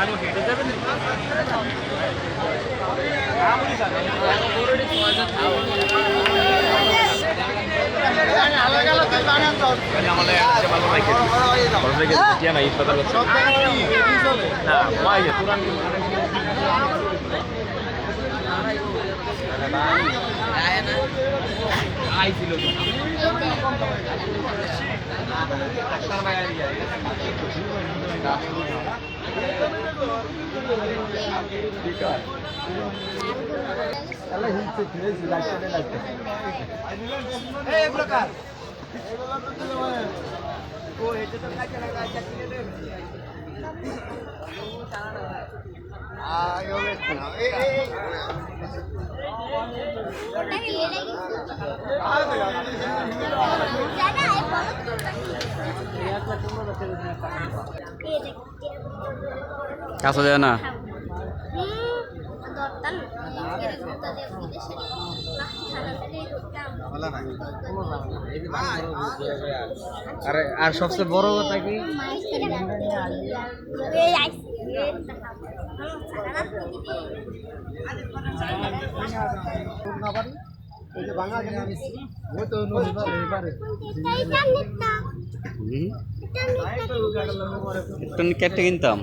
আলু হেঁটে যাবেন আইছিল কাছে যায় না আরে আর সবচেয়ে বড় কথা কি কেটে কিনতাম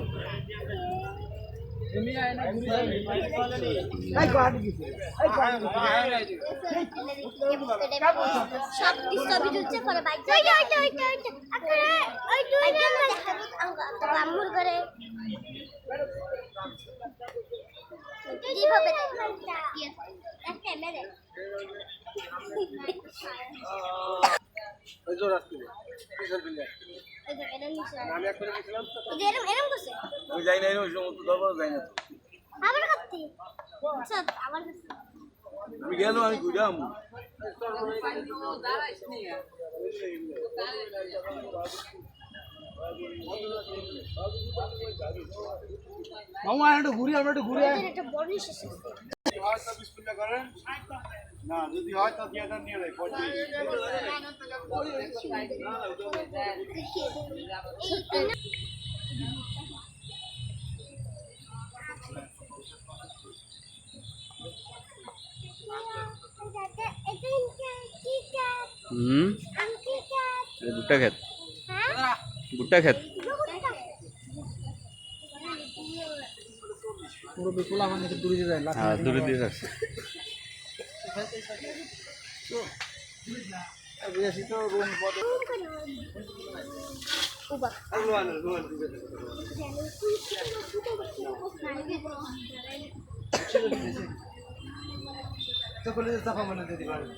আমি ঘুরাম মামা একটু ঘুরি আমরা একটু ঘুরে না যদি হয় তো দিয়ে দেন নিয়ে ভুট্টা খেত ভুট্টা খেত পুরো বিপুলা মানে দূরে যায় হ্যাঁ দূরে দিয়ে যাচ্ছে বেশি তো রুম পদে তো বলে সাফা মানে দিতে পারবে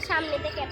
সামনে থেকে